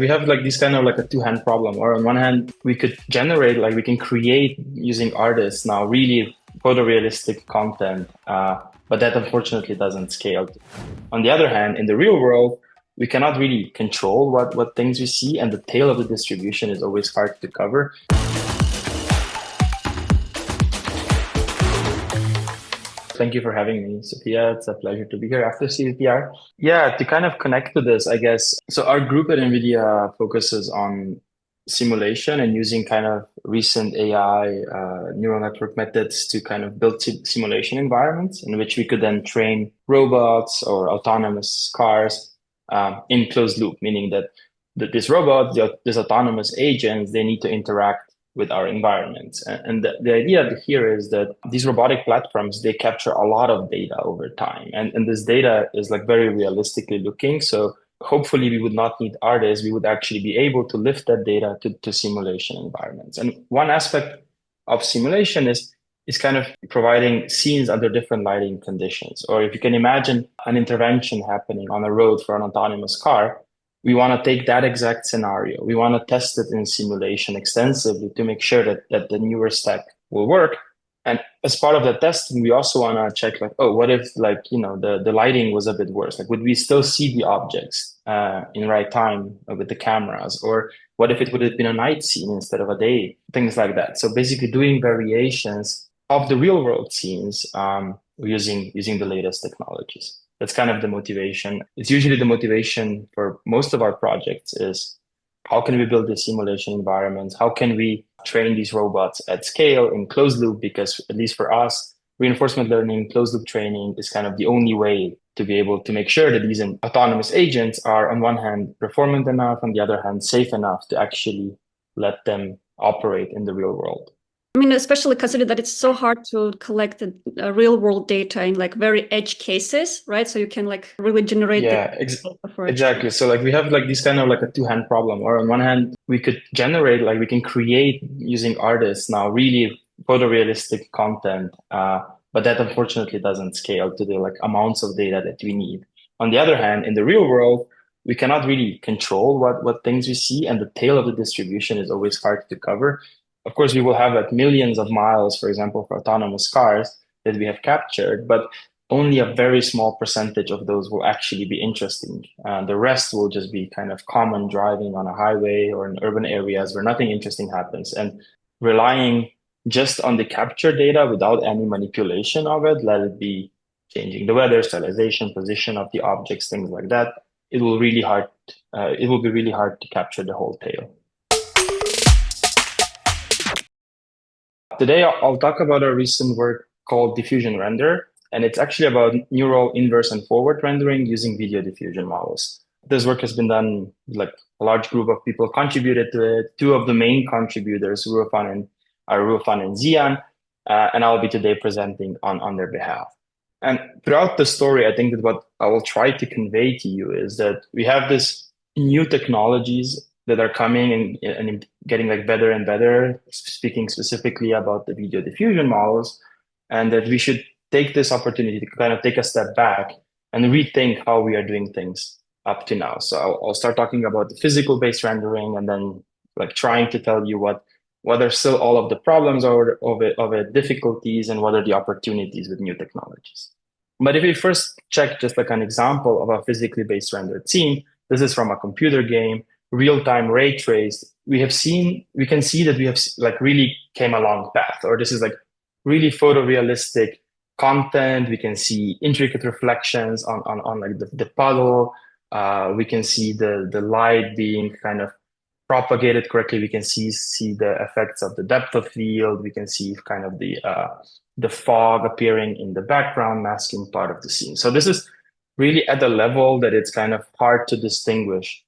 We have like this kind of like a two-hand problem, or on one hand, we could generate, like we can create using artists now really photorealistic content, but that unfortunately doesn't scale. On the other hand, in the real world, we cannot really control what things we see, and the tail of the distribution is always hard to cover. Thank you for having me, Sophia. It's a pleasure to be here after CVPR. Yeah, to kind of connect to this, I guess. So our group at NVIDIA focuses on simulation and using kind of recent AI neural network methods to kind of build simulation environments in which we could then train robots or autonomous cars in closed loop, meaning that this robot, this autonomous agents, they need to interact with our environments. And the idea here is that these robotic platforms, they capture a lot of data over time. And this data is like very realistically looking. So hopefully we would not need artists. We would actually be able to lift that data to simulation environments. And one aspect of simulation is kind of providing scenes under different lighting conditions. Or if you can imagine an intervention happening on a road for an autonomous car, we want to take that exact scenario. We want to test it in simulation extensively to make sure that the newer stack will work. And as part of the testing, we also want to check like, oh, what if like, the lighting was a bit worse? Like, would we still see the objects in right time with the cameras? Or what if it would have been a night scene instead of a day? Things like that. So basically doing variations of the real world scenes using the latest technologies. That's kind of the motivation. It's usually the motivation for most of our projects is how can we build the simulation environments? How can we train these robots at scale in closed loop? Because at least for us, reinforcement learning, closed loop training is kind of the only way to be able to make sure that these autonomous agents are on one hand performant enough, on the other hand safe enough to actually let them operate in the real world. I mean, especially consider that it's so hard to collect the real world data in like very edge cases, right? So you can like really generate. Yeah, exactly. So like we have like this kind of like a two-hand problem, or on one hand, we could generate, like we can create using artists now really photorealistic content, but that unfortunately doesn't scale to the like amounts of data that we need. On the other hand, in the real world, we cannot really control what things we see, and the tail of the distribution is always hard to cover. Of course, we will have like millions of miles, for example, for autonomous cars that we have captured, but only a very small percentage of those will actually be interesting. The rest will just be kind of common driving on a highway or in urban areas where nothing interesting happens. And relying just on the capture data without any manipulation of it, let it be changing the weather, stylization, position of the objects, things like that, it will be really hard to capture the whole tail. Today, I'll talk about a recent work called DiffusionRenderer, and it's actually about neural inverse and forward rendering using video diffusion models. This work has been done, like a large group of people contributed to it. Two of the main contributors, Ruofan and Zan, and I'll be today presenting on their behalf. And throughout the story, I think that what I will try to convey to you is that we have this new technologies that are coming and getting like better and better, speaking specifically about the video diffusion models, and that we should take this opportunity to kind of take a step back and rethink how we are doing things up to now. So I'll start talking about the physical-based rendering, and then like trying to tell you what are still all of the problems of it, difficulties, and what are the opportunities with new technologies. But if we first check just like an example of a physically based rendered scene, this is from a computer game, real-time ray traced, we can see that we have like really came a long path, or this is like really photorealistic content. We can see intricate reflections on like the puddle. We can see the light being kind of propagated correctly. We can see the effects of the depth of field. We can see kind of the fog appearing in the background, masking part of the scene. So this is really at a level that it's kind of hard to distinguish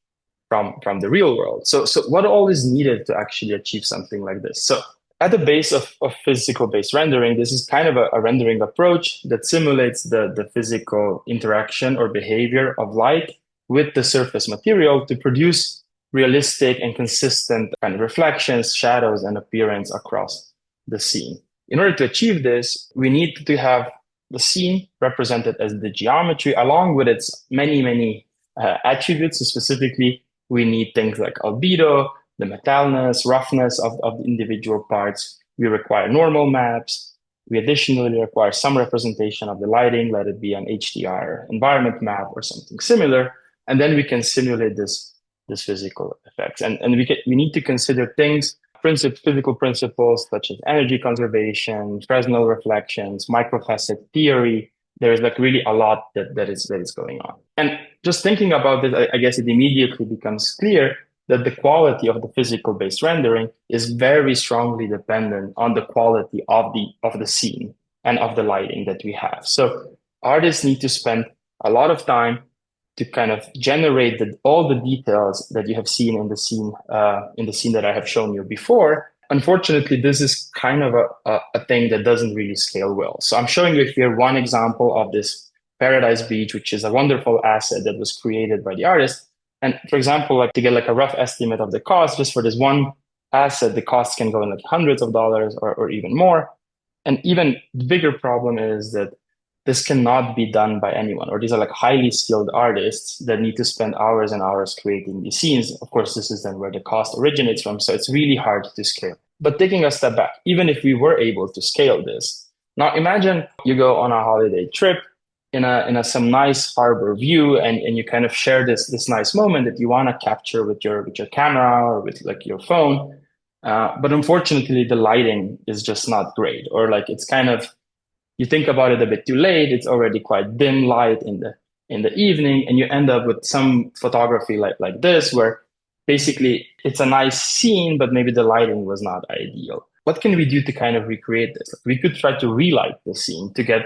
from the real world. So what all is needed to actually achieve something like this? So at the base of physical-based rendering, this is kind of a rendering approach that simulates the physical interaction or behavior of light with the surface material to produce realistic and consistent kind of reflections, shadows, and appearance across the scene. In order to achieve this, we need to have the scene represented as the geometry along with its many attributes. So specifically, We need things like albedo, the metalness, roughness of the individual parts. We require normal maps. We additionally require some representation of the lighting, let it be an HDR environment map or something similar. And then we can simulate this physical effects. And we need to consider things, physical principles such as energy conservation, Fresnel reflections, microfacet theory. There's like really a lot that is going on. And just thinking about this, I guess it immediately becomes clear that the quality of the physical based rendering is very strongly dependent on the quality of the scene and of the lighting that we have. So artists need to spend a lot of time to kind of generate all the details that you have seen in the scene that I have shown you before. Unfortunately, this is kind of a thing that doesn't really scale well. So I'm showing you here one example of this Paradise Beach, which is a wonderful asset that was created by the artist. And for example, like to get like a rough estimate of the cost, just for this one asset, the cost can go in like hundreds of dollars or even more. And even the bigger problem is that this cannot be done by anyone, or these are like highly skilled artists that need to spend hours and hours creating these scenes. Of course, this is then where the cost originates from. So it's really hard to scale. But taking a step back, even if we were able to scale this, now imagine you go on a holiday trip in some nice harbor view, and you kind of share this nice moment that you want to capture with your camera or with like your phone. But unfortunately, the lighting is just not great, or like it's kind of, you think about it a bit too late, it's already quite dim light in the evening, and you end up with some photography like this, where basically it's a nice scene, but maybe the lighting was not ideal. What can we do to kind of recreate this? We could try to relight the scene to get,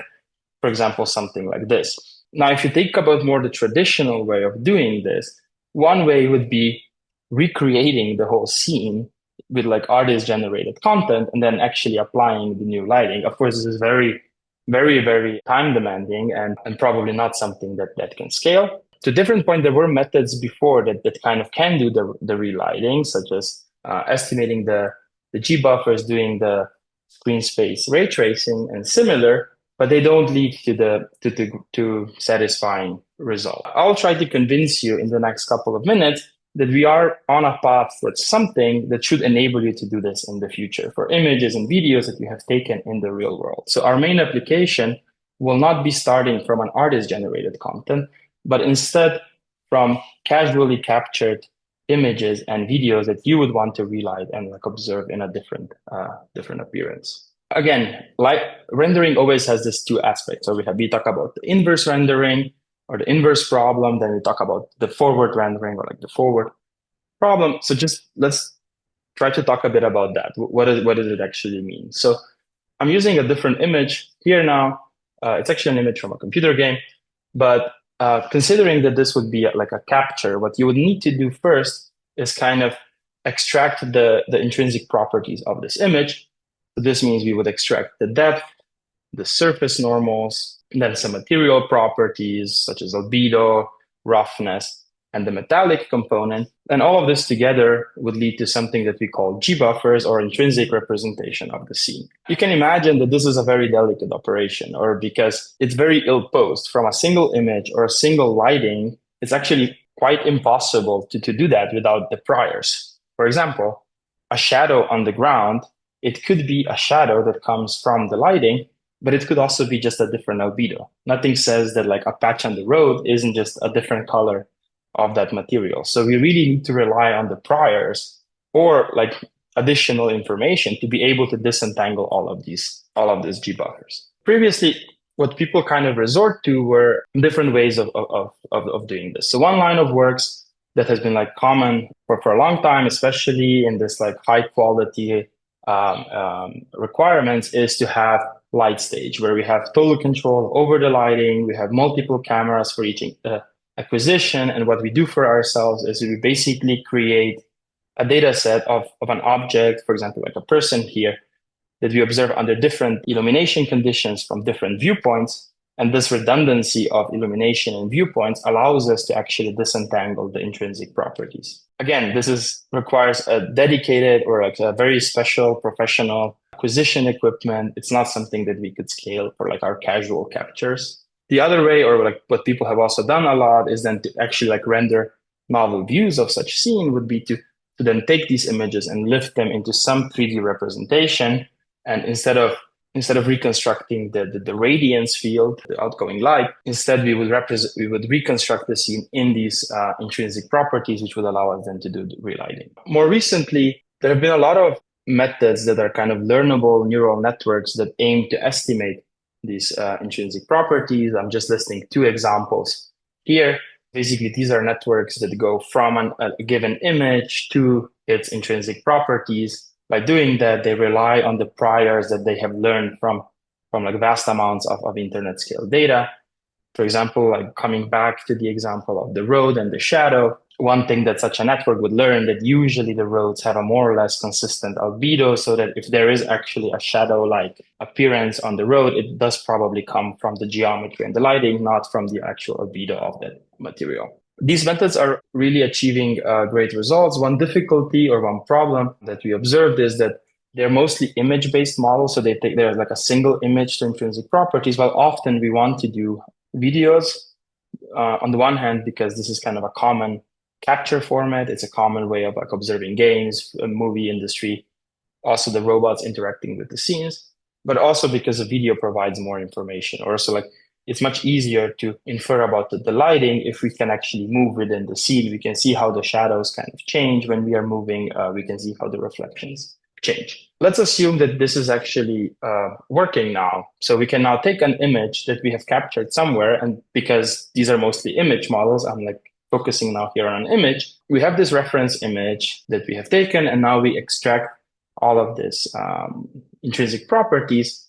for example, something like this. Now, if you think about more the traditional way of doing this, one way would be recreating the whole scene with like artist generated content and then actually applying the new lighting. Of course, this is very, very time demanding and probably not something that can scale. To a different point, there were methods before that kind of can do the relighting, such as estimating the G buffers, doing the screen space ray tracing and similar, but they don't lead to satisfying result. I'll try to convince you in the next couple of minutes that we are on a path towards something that should enable you to do this in the future for images and videos that you have taken in the real world. So our main application will not be starting from an artist-generated content, but instead from casually captured images and videos that you would want to relight and like observe in a different appearance. Again, light rendering always has these two aspects. So we talk about the inverse rendering or the inverse problem, then we talk about the forward rendering or like the forward problem. So just let's try to talk a bit about that. What does it actually mean? So I'm using a different image here now. It's actually an image from a computer game, but considering that this would be like a capture, what you would need to do first is kind of extract the intrinsic properties of this image. So this means we would extract the depth, the surface normals, and then some material properties such as albedo, roughness, and the metallic component. And all of this together would lead to something that we call G buffers, or intrinsic representation of the scene. You can imagine that this is a very delicate operation, or because it's very ill-posed from a single image or a single lighting, it's actually quite impossible to do that without the priors. For example, a shadow on the ground, it could be a shadow that comes from the lighting, but it could also be just a different albedo. Nothing says that like a patch on the road isn't just a different color of that material. So we really need to rely on the priors or like additional information to be able to disentangle all of these G buffers. Previously, what people kind of resort to were different ways of doing this. So one line of works that has been like common for a long time, especially in this like high quality requirements, is to have light stage, where we have total control over the lighting. We have multiple cameras for each acquisition. And what we do for ourselves is we basically create a data set of an object, for example, like a person here, that we observe under different illumination conditions from different viewpoints. And this redundancy of illumination and viewpoints allows us to actually disentangle the intrinsic properties. Again, this requires a dedicated or like a very special professional acquisition equipment. It's not something that we could scale for like our casual captures. The other way, or like what people have also done a lot, is then to actually like render novel views of such scene would be to then take these images and lift them into some 3D representation. And instead of reconstructing the radiance field, the outgoing light, instead we would reconstruct the scene in these intrinsic properties, which would allow us then to do the relighting. More recently, there have been a lot of methods that are kind of learnable neural networks that aim to estimate these intrinsic properties. I'm just listing two examples here. Basically, these are networks that go from a given image to its intrinsic properties. By doing that, they rely on the priors that they have learned from like vast amounts of internet scale data. For example, like coming back to the example of the road and the shadow, one thing that such a network would learn that usually the roads have a more or less consistent albedo, so that if there is actually a shadow-like appearance on the road, it does probably come from the geometry and the lighting, not from the actual albedo of that material. These methods are really achieving great results. One difficulty or one problem that we observed is that they're mostly image-based models, so there's like a single image to intrinsic properties, while often we want to do videos on the one hand, because this is kind of a common capture format. It's a common way of like observing games, a movie industry, also the robots interacting with the scenes, but also because the video provides more information. Or so like it's much easier to infer about the lighting if we can actually move within the scene. We can see how the shadows kind of change when we are moving. We can see how the reflections change. Let's assume that this is actually working now. So we can now take an image that we have captured somewhere, and because these are mostly image models, I'm like focusing now here on an image. We have this reference image that we have taken, and now we extract all of this intrinsic properties,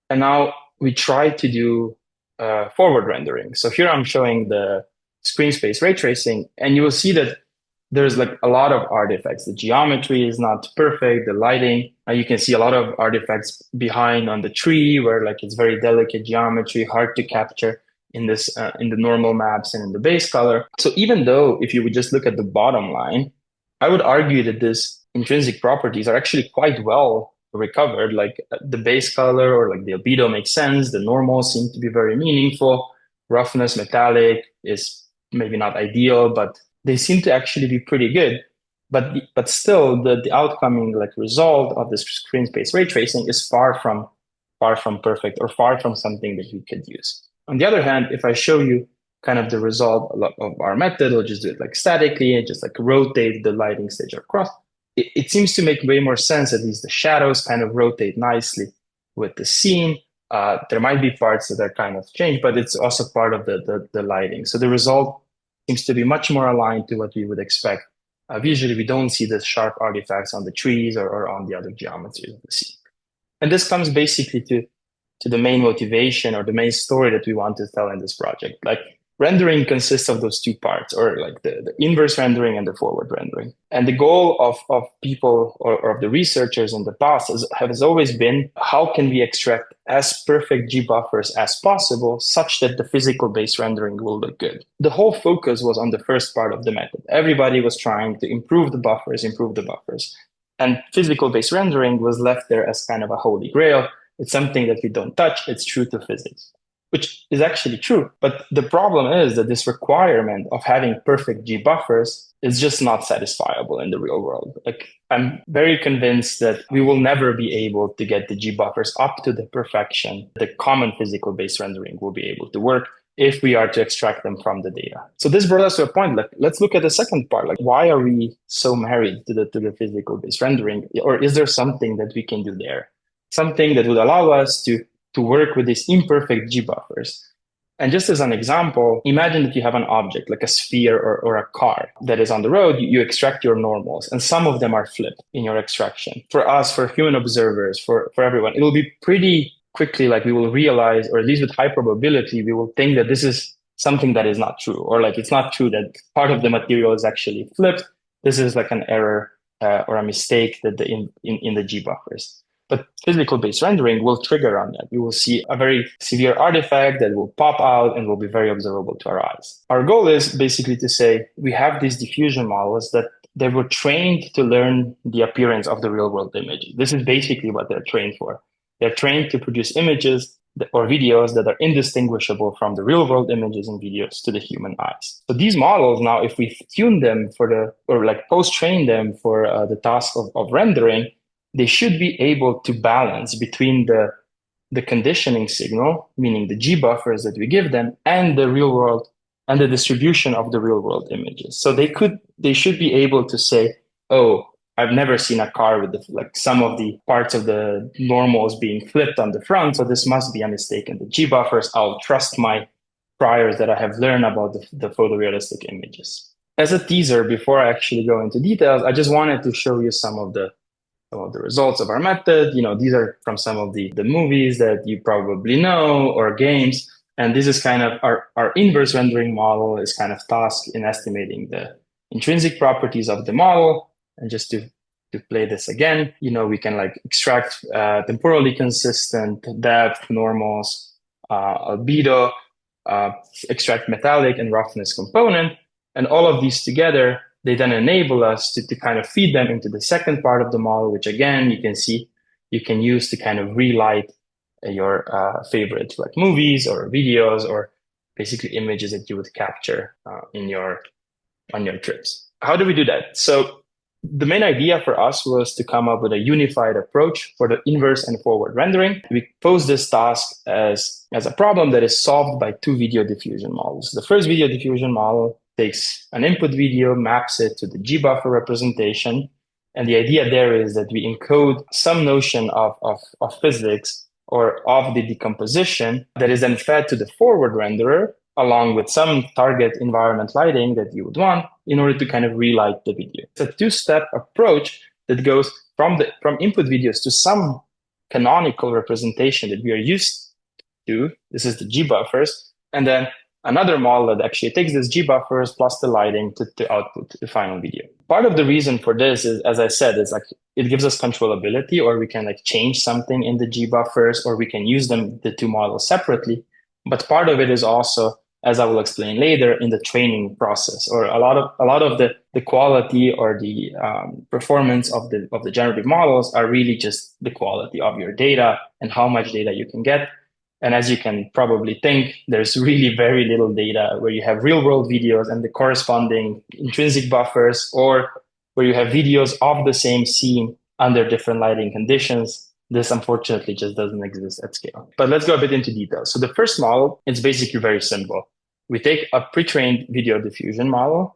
and now we try to do forward rendering. So here I'm showing the screen space ray tracing, and you will see that there's like a lot of artifacts. The geometry is not perfect, the lighting, you can see a lot of artifacts behind on the tree where like it's very delicate geometry, hard to capture in this in the normal maps and in the base color. So even though if you would just look at the bottom line, I would argue that these intrinsic properties are actually quite well recovered. Like the base color or like the albedo makes sense, the normals seem to be very meaningful, roughness, metallic is maybe not ideal, but they seem to actually be pretty good. But still, the outcoming like result of this screen space ray tracing is far from perfect or far from something that we could use. On the other hand, if I show you kind of the result of our method, we'll just do it like statically and just like rotate the lighting stage across. It seems to make way more sense. At least the shadows kind of rotate nicely with the scene. There might be parts that are kind of changed, but it's also part of the lighting. So the result seems to be much more aligned to what we would expect. Usually we don't see the sharp artifacts on the trees or on the other geometries of the scene. And this comes basically to the main motivation or the main story that we want to tell in this project. Like rendering consists of those two parts, or like the inverse rendering and the forward rendering. And the goal of people or of the researchers in the past has always been, how can we extract as perfect G buffers as possible such that the physical base rendering will look good? The whole focus was on the first part of the method. Everybody was trying to improve the buffers. And physical base rendering was left there as kind of a holy grail. It's something that we don't touch. It's true to physics, which is actually true. But the problem is that this requirement of having perfect G buffers is just not satisfiable in the real world. Like, I'm very convinced that we will never be able to get the G buffers up to the perfection the common physical base rendering will be able to work if we are to extract them from the data. So this brought us to a point, like, let's look at the second part. Like, why are we so married to the physical base rendering? Or is there something that we can do there? Something that would allow us to work with these imperfect G buffers. And just as an example, imagine that you have an object like a sphere or a car that is on the road. You extract your normals, and some of them are flipped in your extraction. For us, for human observers, for everyone, it will be pretty quickly like we will realize, or at least with high probability, we will think that this is something that is not true, or like it's not true that part of the material is actually flipped. This is like an error or a mistake that in the G buffers. But physical base rendering will trigger on that. You will see a very severe artifact that will pop out and will be very observable to our eyes. Our goal is basically to say we have these diffusion models that they were trained to learn the appearance of the real world image. This is basically what they're trained for. They're trained to produce images or videos that are indistinguishable from the real world images and videos to the human eyes. So these models now, if we tune them or like post-train them for the task of rendering, they should be able to balance between the conditioning signal, meaning the G buffers that we give them, and the real world and the distribution of the real world images. So they should be able to say, oh, I've never seen a car with some of the parts of the normals being flipped on the front, so this must be a mistake in the G buffers. I'll trust my priors that I have learned about the photorealistic images. As a teaser, before I actually go into details, I just wanted to show you some of the results of our method. These are from some of the movies that you probably know, or games. And this is kind of our inverse rendering model is kind of tasked in estimating the intrinsic properties of the model. And just to play this again, we can extract temporally consistent depth, normals, albedo, extract metallic and roughness component. And all of these together, they then enable us to kind of feed them into the second part of the model, which again, you can see you can use to kind of relight your favorite movies or videos or basically images that you would capture on your trips. How do we do that? So the main idea for us was to come up with a unified approach for the inverse and forward rendering. We pose this task as a problem that is solved by two video diffusion models. The first video diffusion model takes an input video, maps it to the G buffer representation. And the idea there is that we encode some notion of physics or of the decomposition that is then fed to the forward renderer, along with some target environment lighting that you would want in order to kind of relight the video. It's a two-step approach that goes from input videos to some canonical representation that we are used to. This is the G buffers. And then another model that actually takes this G buffers plus the lighting to output the final video. Part of the reason for this is, as I said, it's it gives us controllability, or we can change something in the G buffers, or we can use the two models separately. But part of it is also, as I will explain later, in the training process, or a lot of the quality or the performance of the generative models are really just the quality of your data and how much data you can get. And as you can probably think, there's really very little data where you have real world videos and the corresponding intrinsic buffers, or where you have videos of the same scene under different lighting conditions. This unfortunately just doesn't exist at scale. But let's go a bit into detail. So the first model, it's basically very simple. We take a pre-trained video diffusion model.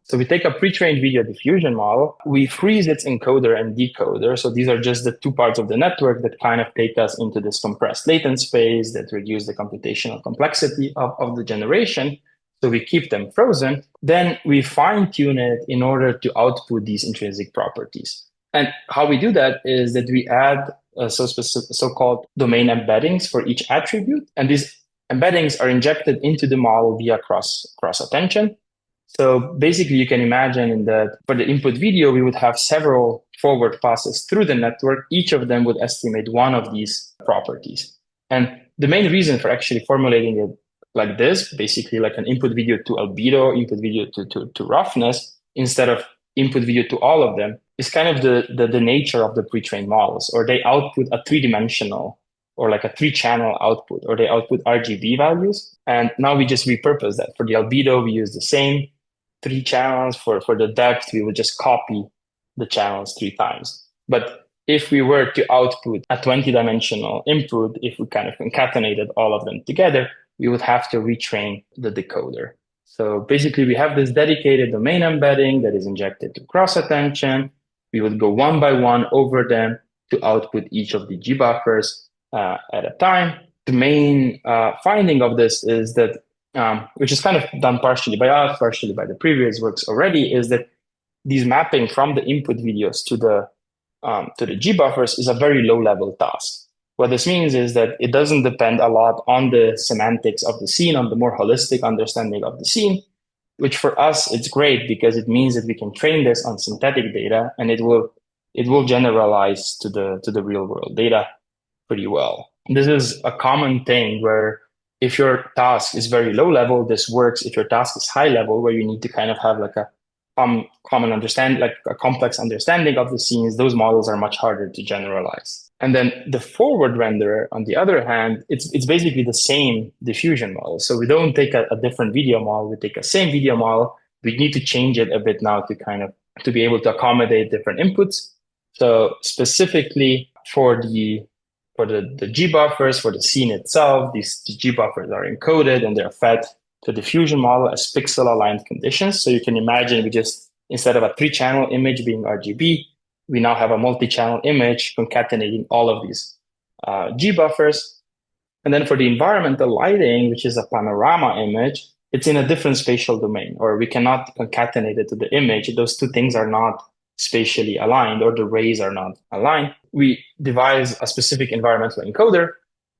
We freeze its encoder and decoder. So these are just the two parts of the network that kind of take us into this compressed latent space that reduce the computational complexity of the generation. So we keep them frozen. Then we fine-tune it in order to output these intrinsic properties. And how we do that is that we add so-called domain embeddings for each attribute. And these embeddings are injected into the model via cross-attention. So basically, you can imagine that for the input video, we would have several forward passes through the network. Each of them would estimate one of these properties. And the main reason for actually formulating it like this, basically like an input video to albedo, input video to roughness, instead of input video to all of them, is kind of the nature of the pre-trained models, or they output a three-dimensional or like a 3-channel output, or they output RGB values. And now we just repurpose that. For the albedo, we use the same 3 channels. For the depth, we would just copy the channels 3 times. But if we were to output a 20-dimensional input, if we kind of concatenated all of them together, we would have to retrain the decoder. So basically, we have this dedicated domain embedding that is injected to cross-attention. We would go one by one over them to output each of the G buffers at a time. The main finding of this is that, which is kind of done partially by us, partially by the previous works already, is that these mapping from the input videos to the G buffers is a very low-level task. What this means is that it doesn't depend a lot on the semantics of the scene, on the more holistic understanding of the scene, which for us, it's great because it means that we can train this on synthetic data, and it will generalize to the real world data pretty well. This is a common thing where if your task is very low level, this works. If your task is high level, where you need to kind of have like a common understanding, like a complex understanding of the scenes, those models are much harder to generalize. And then the forward renderer, on the other hand, it's basically the same diffusion model. So we don't take a different video model, we take a same video model. We need to change it a bit now to be able to accommodate different inputs. So specifically for the G buffers, for the scene itself, the G buffers are encoded and they're fed to the diffusion model as pixel aligned conditions. So you can imagine instead of a 3-channel image being RGB, we now have a multi-channel image concatenating all of these G buffers. And then for the environmental lighting, which is a panorama image, it's in a different spatial domain, or we cannot concatenate it to the image. Those two things are not spatially aligned, or the rays are not aligned. We devise a specific environmental encoder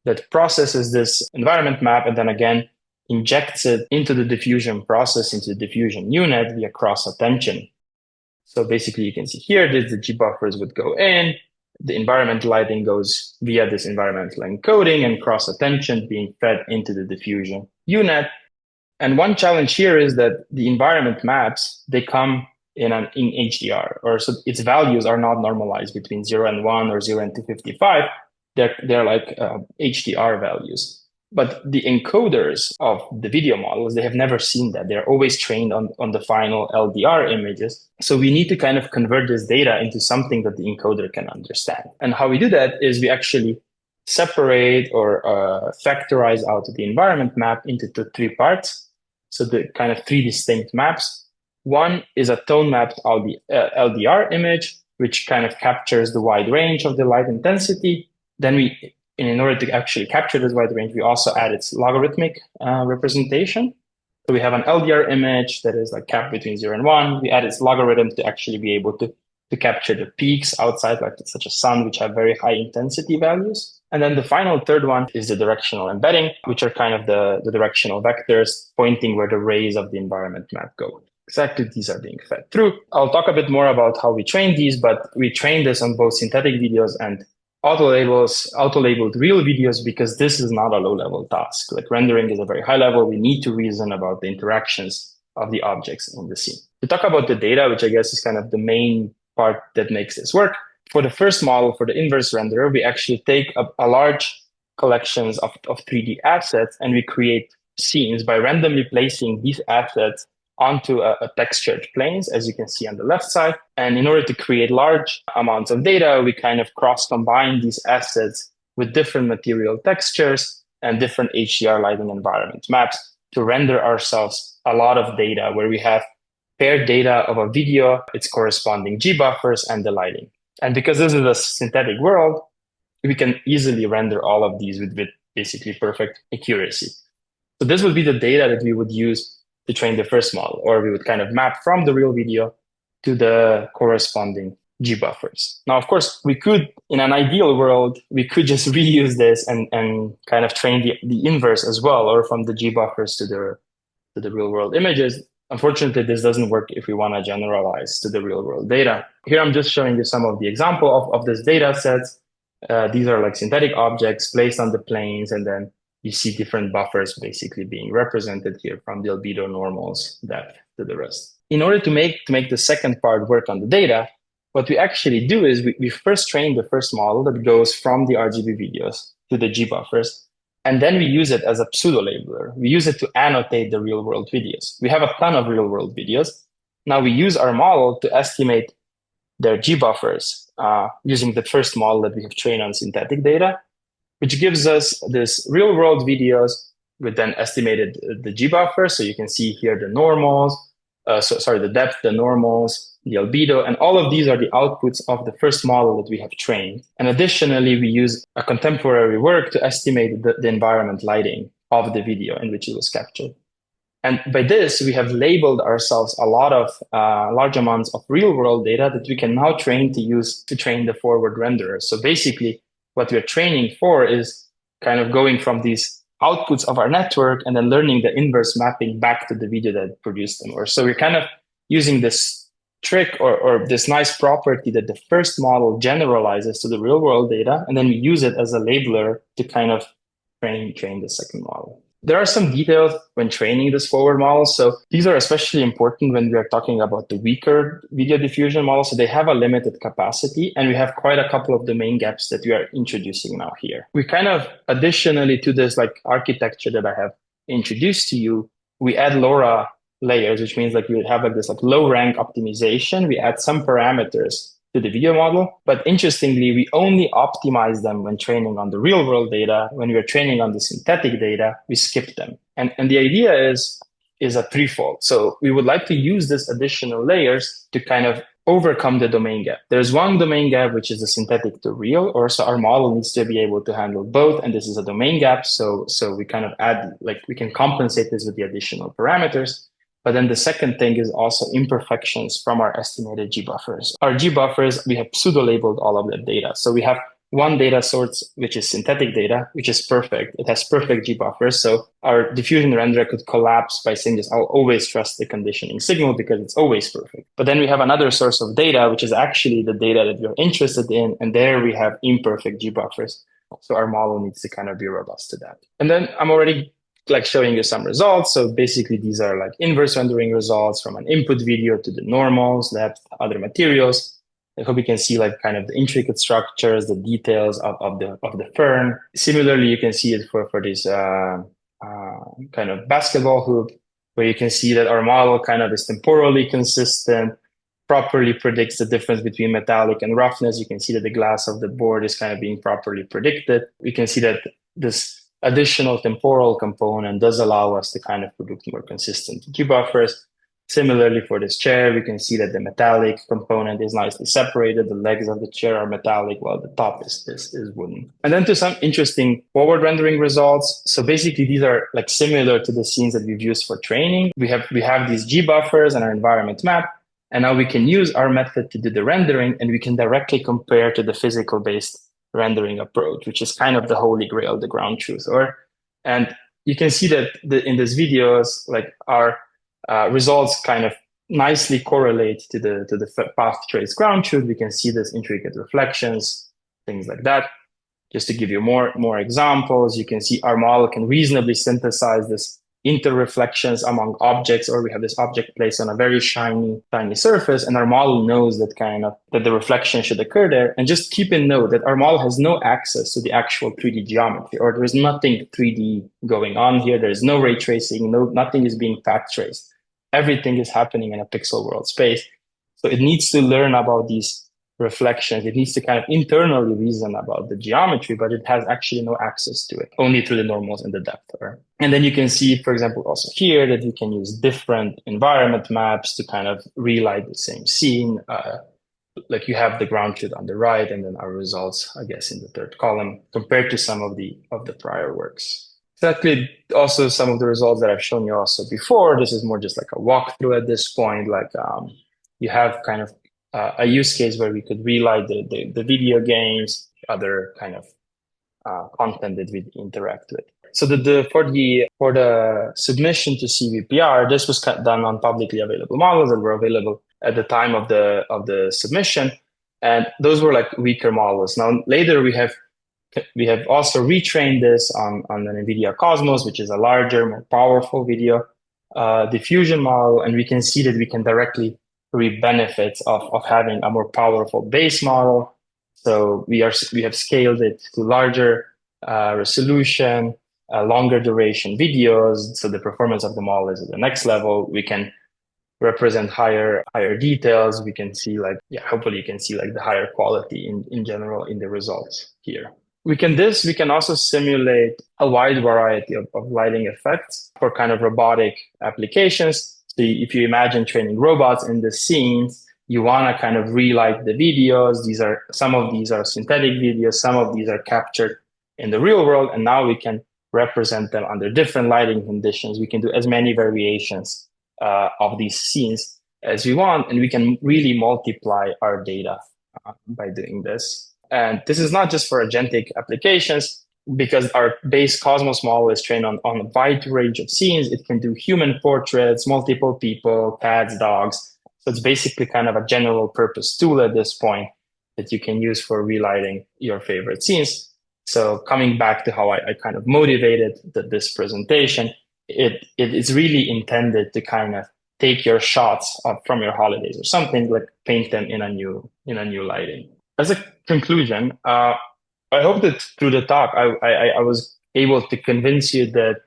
that processes this environment map and then again injects it into the diffusion process, into the diffusion unit via cross attention. So basically you can see here that the G buffers would go in, the environmental lighting goes via this environmental encoding and cross attention being fed into the diffusion unit. And one challenge here is that the environment maps, they come in HDR, or so its values are not normalized between 0 and 1 or 0 and 255. They're like HDR values. But the encoders of the video models, they have never seen that. They're always trained on the final LDR images. So we need to kind of convert this data into something that the encoder can understand. And how we do that is we actually separate or factorize out the environment map into 3 parts. So the kind of 3 distinct maps. One is a tone mapped LDR image, which kind of captures the wide range of the light intensity. Then in order to actually capture this wide range, we also add its logarithmic representation. So we have an LDR image that is like capped between 0 and 1. We add its logarithm to actually be able to capture the peaks outside, like such a sun, which have very high intensity values. And then the final third one is the directional embedding, which are kind of the directional vectors pointing where the rays of the environment map go. Exactly, these are being fed through. I'll talk a bit more about how we train these, but we train this on both synthetic videos and auto-labeled real videos, because this is not a low-level task. Like rendering is a very high level. We need to reason about the interactions of the objects in the scene. To talk about the data, which I guess is kind of the main part that makes this work, for the first model, for the inverse renderer, we actually take a large collections of 3D assets and we create scenes by randomly placing these assets onto a textured planes, as you can see on the left side. And in order to create large amounts of data, we kind of cross-combine these assets with different material textures and different HDR lighting environment maps to render ourselves a lot of data where we have paired data of a video, its corresponding G buffers, and the lighting. And because this is a synthetic world, we can easily render all of these with basically perfect accuracy. So this would be the data that we would use to train the first model, or we would kind of map from the real video to the corresponding G buffers. Now, of course, we could, in an ideal world, we could just reuse this and kind of train the inverse as well, or from the G buffers to the real world images. Unfortunately, this doesn't work if we want to generalize to the real world data. Here, I'm just showing you some of the example of this data sets. These are like synthetic objects placed on the planes, and then you see different buffers basically being represented here, from the albedo, normals, depth to the rest. In order to make the second part work on the data, what we actually do is we first train the first model that goes from the RGB videos to the G buffers, and then we use it as a pseudo labeler. We use it to annotate the real world videos. We have a ton of real world videos. Now we use our model to estimate their G buffers using the first model that we have trained on synthetic data, which gives us this real world videos with then estimated the G buffer. So you can see here the normals, the depth, the normals, the albedo, and all of these are the outputs of the first model that we have trained. And additionally, we use a contemporary work to estimate the environment lighting of the video in which it was captured. And by this, we have labeled ourselves a lot of large amounts of real world data that we can now train to use to train the forward renderer. So basically, what we're training for is kind of going from these outputs of our network and then learning the inverse mapping back to the video that produced them. Or so we're kind of using this trick or this nice property that the first model generalizes to the real world data, and then we use it as a labeler to kind of train the second model. There are some details when training this forward model. So these are especially important when we are talking about the weaker video diffusion models. So they have a limited capacity, and we have quite a couple of domain gaps that we are introducing now here. We kind of additionally to this like architecture that I have introduced to you, we add LoRa layers, which means like we would have like this like low rank optimization. We add some parameters to the video model. But interestingly, we only optimize them when training on the real world data. When we are training on the synthetic data, we skip them. And the idea is a threefold. So we would like to use this additional layers to kind of overcome the domain gap. There's one domain gap, which is the synthetic to real, or so our model needs to be able to handle both. And this is a domain gap. So we kind of add, like we can compensate this with the additional parameters. But then the second thing is also imperfections from our estimated G buffers. Our G buffers, we have pseudo-labeled all of that data. So we have one data source, which is synthetic data, which is perfect. It has perfect G buffers. So our diffusion renderer could collapse by saying this, I'll always trust the conditioning signal because it's always perfect. But then we have another source of data, which is actually the data that you're interested in. And there we have imperfect G buffers. So our model needs to kind of be robust to that. And then I'm already like showing you some results. So basically these are like inverse rendering results from an input video to the normals, depth, other materials. I hope you can see like kind of the intricate structures, the details of the fern. Similarly, you can see it for this kind of basketball hoop, where you can see that our model kind of is temporally consistent, properly predicts the difference between metallic and roughness. You can see that the glass of the board is kind of being properly predicted. We can see that this additional temporal component does allow us to kind of predict more consistent G buffers. Similarly, for this chair, we can see that the metallic component is nicely separated. The legs of the chair are metallic, while the top is wooden. And then to some interesting forward rendering results. So basically, these are like similar to the scenes that we've used for training. We have these G buffers and our environment map. And now we can use our method to do the rendering, and we can directly compare to the physical-based rendering approach, which is kind of the holy grail, the ground truth. And you can see that in these videos, like our results kind of nicely correlate to the path trace ground truth. We can see this intricate reflections, things like that. Just to give you more examples, you can see our model can reasonably synthesize this interreflections among objects, or we have this object placed on a very shiny surface, and our model knows that that the reflection should occur there. And just keep in note that our model has no access to the actual 3D geometry, or there is nothing 3D going on here. There is no ray tracing, nothing is being path traced. Everything is happening in a pixel world space. So it needs to learn about these reflections. It needs to kind of internally reason about the geometry, but it has actually no access to it, only through the normals and the depth. And then you can see, for example, also here that you can use different environment maps to kind of relight the same scene. Like you have the ground truth on the right, and then our results, I guess, in the third column, compared to some of the prior works. Exactly. Also, some of the results that I've shown you also before. This is more just like a walkthrough at this point. Like you have kind of a use case where we could relight the video games, other kind of content that we interact with. So for the submission to CVPR, this was done on publicly available models that were available at the time of the submission, and those were like weaker models. Now later we have also retrained this on an NVIDIA Cosmos, which is a larger, more powerful video diffusion model, and we can see that we can directly reap benefits of having a more powerful base model. So we have scaled it to larger resolution, longer duration videos. So the performance of the model is at the next level. We can represent higher details. We can see hopefully you can see like the higher quality in general in the results here. We can also simulate a wide variety of lighting effects for kind of robotic applications. So if you imagine training robots in the scenes, you want to kind of relight the videos. Some of these are synthetic videos, some of these are captured in the real world, and now we can represent them under different lighting conditions. We can do as many variations of these scenes as we want, and we can really multiply our data by doing this. And this is not just for agentic applications, because our base Cosmos model is trained on a wide range of scenes. It can do human portraits, multiple people, cats, dogs. So it's basically kind of a general purpose tool at this point that you can use for relighting your favorite scenes. So coming back to how I kind of motivated this presentation, it is really intended to kind of take your shots from your holidays or something, like paint them in a new lighting. As a conclusion, I hope that through the talk, I was able to convince you that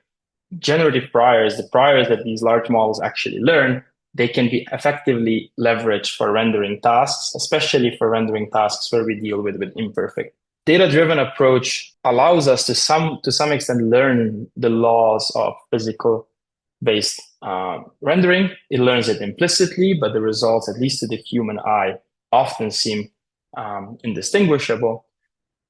generative priors, the priors that these large models actually learn, they can be effectively leveraged for rendering tasks, especially for rendering tasks where we deal with imperfect. Data-driven approach allows us to some extent learn the laws of physical based rendering. It learns it implicitly, but the results, at least to the human eye, often seem indistinguishable.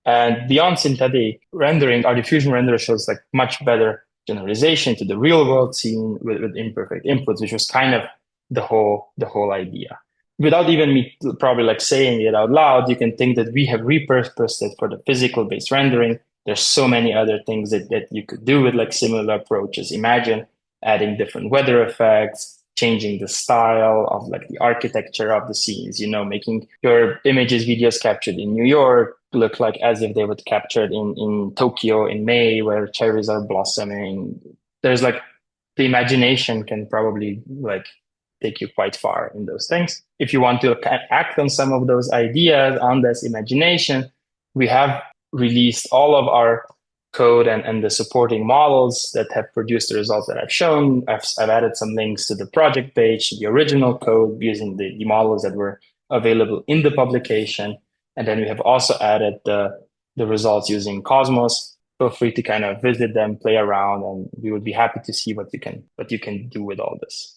And beyond synthetic rendering, our diffusion renderer shows like much better generalization to the real world scene with imperfect inputs, which was kind of the whole idea. Without even me probably like saying it out loud, you can think that we have repurposed it for the physical based rendering. There's so many other things that you could do with like similar approaches. Imagine adding different weather effects, changing the style of like the architecture of the scenes, making your images, videos captured in New York look like as if they would captured in Tokyo in May where cherries are blossoming. There's like the imagination can probably like take you quite far in those things. If you want to act on some of those ideas, on this imagination, we have released all of our code and the supporting models that have produced the results that I've shown. I've added some links to the project page, the original code using the models that were available in the publication. And then we have also added the results using Cosmos. Feel free to kind of visit them, play around, and we would be happy to see what you can do with all this.